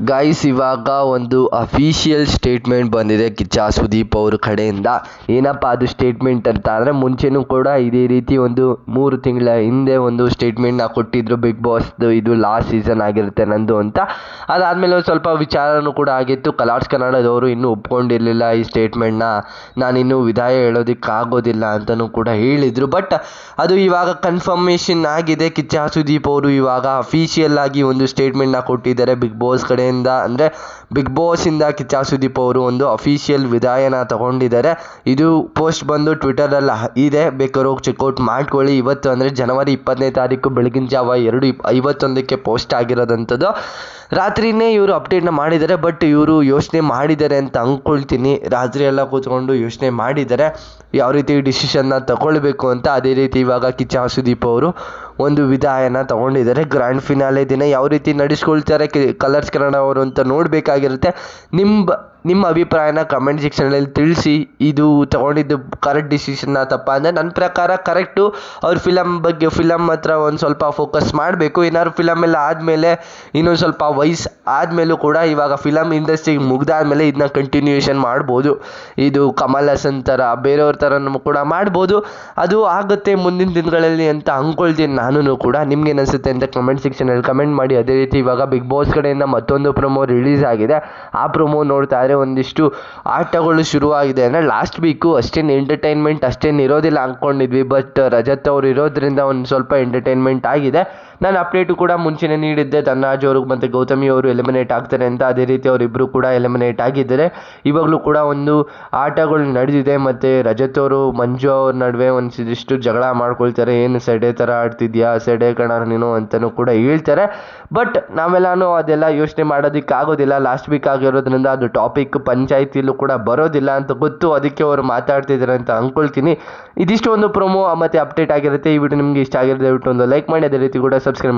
Guys, ಇವಾಗ ಒಂದು official statement ಬಂದಿದೆ ಕಿಚ್ಚ ಸುದೀಪ್ ಅವ್ರ ಕಡೆಯಿಂದ. ಏನಪ್ಪ ಅದು ಸ್ಟೇಟ್ಮೆಂಟ್ ಅಂತ ಅಂದರೆ, ಮುಂಚೆನೂ ಕೂಡ ಇದೇ ರೀತಿ ಒಂದು 3 ತಿಂಗಳ ಹಿಂದೆ ಒಂದು ಸ್ಟೇಟ್ಮೆಂಟ್ನ ಕೊಟ್ಟಿದ್ರು, ಬಿಗ್ ಬಾಸ್ದು ಇದು ಲಾಸ್ಟ್ ಸೀಸನ್ ಆಗಿರುತ್ತೆ ನಂದು ಅಂತ. ಅದಾದಮೇಲೆ ಒಂದು ಸ್ವಲ್ಪ ವಿಚಾರನೂ ಕೂಡ ಆಗಿತ್ತು. ಕಲರ್ಸ್ ಕನ್ನಡದವರು ಇನ್ನೂ ಒಪ್ಕೊಂಡಿರಲಿಲ್ಲ ಈ ಸ್ಟೇಟ್ಮೆಂಟ್ನ. ನಾನಿನ್ನೂ ವಿದಾಯ ಹೇಳೋದಕ್ಕಾಗೋದಿಲ್ಲ ಅಂತಲೂ ಕೂಡ ಹೇಳಿದರು. ಬಟ್ ಅದು ಇವಾಗ ಕನ್ಫರ್ಮೇಷನ್ ಆಗಿದೆ. ಕಿಚ್ಚ ಸುದೀಪ್ ಅವರು ಇವಾಗ ಅಫಿಷಿಯಲ್ ಆಗಿ ಒಂದು ಸ್ಟೇಟ್ಮೆಂಟ್ನ ಕೊಟ್ಟಿದ್ದಾರೆ ಬಿಗ್ ಬಾಸ್ ಕಡೆಯಿಂದ. ಅಂದರೆ ಬಿಗ್ ಬಾಸಿಂದ ಕಿಚ್ಚ ಸುದೀಪ್ ಅವರು ಒಂದು ಅಫಿಷಿಯಲ್ ವಿದಾಯನ ತಗೊಂಡಿದ್ದಾರೆ. ಇದು ಪೋಸ್ಟ್ ಬಂದು ಟ್ವಿಟರಲ್ಲಿ ಇದೆ, ಬೇಕಾದ್ರೆ ಹೋಗಿ ಚೆಕ್ಔಟ್ ಮಾಡ್ಕೊಳ್ಳಿ. ಇವತ್ತು ಅಂದರೆ ಜನವರಿ 20ನೇ ತಾರೀಕು ಬೆಳಗಿನ ಜಾವ 2:51ಕ್ಕೆ ಪೋಸ್ಟ್ ಆಗಿರೋದಂಥದ್ದು. ರಾತ್ರಿನೇ ಇವರು ಅಪ್ಡೇಟ್ನ ಮಾಡಿದ್ದಾರೆ. ಬಟ್ ಇವರು ಯೋಚನೆ ಮಾಡಿದ್ದಾರೆ ಅಂತ ಅಂದ್ಕೊಳ್ತೀನಿ. ರಾತ್ರಿ ಎಲ್ಲ ಕೂತ್ಕೊಂಡು ಯೋಚನೆ ಮಾಡಿದ್ದಾರೆ ಯಾವ ರೀತಿ ಡಿಸಿಷನ್ನ ತಗೊಳ್ಬೇಕು ಅಂತ. ಅದೇ ರೀತಿ ಇವಾಗ ಕಿಚ್ಚ ಸುದೀಪ್ ಅವರು ಒಂದು ವಿದಾಯನ ತಗೊಂಡಿದ್ದಾರೆ. ಗ್ರ್ಯಾಂಡ್ ಫಿನಾಲೆ ದಿನ ಯಾವ ರೀತಿ ನಡೆಸ್ಕೊಳ್ತಾರೆ ಕಲರ್ಸ್ ಕನ್ನಡ ಅವರು ಅಂತ ನೋಡಬೇಕಾಗಿರುತ್ತೆ. ನಿಮ್ಮ ಅಭಿಪ್ರಾಯನ ಕಮೆಂಟ್ ಸೆಕ್ಷನಲ್ಲಿ ತಿಳಿಸಿ. ಇದು ತಗೊಂಡಿದ್ದು ಕರೆಕ್ಟ್ ಡಿಸಿಷನ್ನ ತಪ್ಪ ಅಂದರೆ ನನ್ನ ಪ್ರಕಾರ ಕರೆಕ್ಟು. ಅವ್ರು ಫಿಲಮ್ ಹತ್ರ ಒಂದು ಸ್ವಲ್ಪ ಫೋಕಸ್ ಮಾಡಬೇಕು. ಏನಾದ್ರು ಫಿಲಮ್ ಎಲ್ಲ ಆದಮೇಲೆ ಇನ್ನೊಂದು ಸ್ವಲ್ಪ ವಯಸ್ಸು ಆದಮೇಲೂ ಕೂಡ ಇವಾಗ ಫಿಲಮ್ ಇಂಡಸ್ಟ್ರಿಗೆ ಮುಗ್ದಾದ್ಮೇಲೆ ಇದನ್ನ ಕಂಟಿನ್ಯೂಯೇಷನ್ ಮಾಡ್ಬೋದು. ಇದು ಕಮಲ್ ಹಾಸನ್ ಥರ ಬೇರೆಯವ್ರ ಥರನೂ ಕೂಡ ಮಾಡ್ಬೋದು. ಅದು ಆಗುತ್ತೆ ಮುಂದಿನ ದಿನಗಳಲ್ಲಿ ಅಂತ ಅಂದ್ಕೊಳ್ತೀನಿ ನಾನು ಕೂಡ. ನಿಮ್ಗೆ ಏನಿಸುತ್ತೆ ಅಂತ ಕಮೆಂಟ್ ಸೆಕ್ಷನಲ್ಲಿ ಕಮೆಂಟ್ ಮಾಡಿ. ಅದೇ ರೀತಿ ಇವಾಗ ಬಿಗ್ ಬಾಸ್ ಕಡೆಯಿಂದ ಮತ್ತೊಂದು ಪ್ರೊಮೋ ರಿಲೀಸ್ ಆಗಿದೆ. ಆ ಪ್ರೊಮೋ ನೋಡ್ತಾ ಇದ್ರೆ ಒಂದಿಷ್ಟು ಆಟಗಳು ಶುರುವಾಗಿದೆ. ಅಂದರೆ ಲಾಸ್ಟ್ ವೀಕು ಅಷ್ಟೇನು ಎಂಟರ್ಟೈನ್ಮೆಂಟ್ ಅಷ್ಟೇನು ಇರೋದಿಲ್ಲ ಅಂದ್ಕೊಂಡಿದ್ವಿ. ಬಟ್ ರಜತ್ ಅವರು ಇರೋದ್ರಿಂದ ಒಂದು ಸ್ವಲ್ಪ ಎಂಟರ್ಟೈನ್ಮೆಂಟ್ ಆಗಿದೆ. ನಾನು ಅಪ್ಡೇಟು ಕೂಡ ಮುಂಚೆನೇ ನೀಡಿದ್ದೆ, ಧನರಾಜ್ ಅವರು ಮತ್ತು ಗೌತಮಿ ಅವರು ಎಲಿಮಿನೇಟ್ ಆಗ್ತಾರೆ ಅಂತ. ಅದೇ ರೀತಿ ಅವರಿಬ್ಬರು ಕೂಡ ಎಲಿಮಿನೇಟ್ ಆಗಿದ್ದಾರೆ. ಇವಾಗಲೂ ಕೂಡ ಒಂದು ಆಟಗಳು ನಡೆದಿದೆ. ಮತ್ತು ರಜತ್ ಅವರು ಮಂಜು ಅವ್ರ ನಡುವೆ ಒಂದಿಷ್ಟು ಜಗಳ ಮಾಡ್ಕೊಳ್ತಾರೆ. ಏನು ಸೆಡೆ ಥರ ಆಡ್ತಿದ್ಯಾ, ಸೆಡೆ ಕಣ ನೀನು ಅಂತಲೂ ಕೂಡ ಹೇಳ್ತಾರೆ. ಬಟ್ ನಾವೆಲ್ಲನೂ ಅದೆಲ್ಲ ಯೋಚನೆ ಮಾಡೋದಕ್ಕಾಗೋದಿಲ್ಲ. ಲಾಸ್ಟ್ ವೀಕ್ ಆಗಿರೋದ್ರಿಂದ ಅದು ಟಾಪಿಕ್ ಪಂಚಾಯಿತಿಯಲ್ಲೂ ಕೂಡ ಬರೋದಿಲ್ಲ ಅಂತ ಗೊತ್ತು. ಅದಕ್ಕೆ ಅವರು ಮಾತಾಡ್ತಿದ್ದಾರೆ ಅಂತ ಅಂದ್ಕೊಳ್ತೀನಿ. ಇದಿಷ್ಟು ಒಂದು ಪ್ರೊಮೋ ಮತ್ತು ಅಪ್ಡೇಟ್ ಆಗಿರುತ್ತೆ. ಈ ವಿಡಿಯೋ ನಿಮಗೆ ಇಷ್ಟ ಆಗಿರುತ್ತೆ ದಯವಿಟ್ಟು ಒಂದು ಲೈಕ್ ಮಾಡಿ. ಅದೇ ರೀತಿ ಕೂಡ ಸಬ್ಸ್ಕ್ರೈಬ್ ಮಾಡಿ.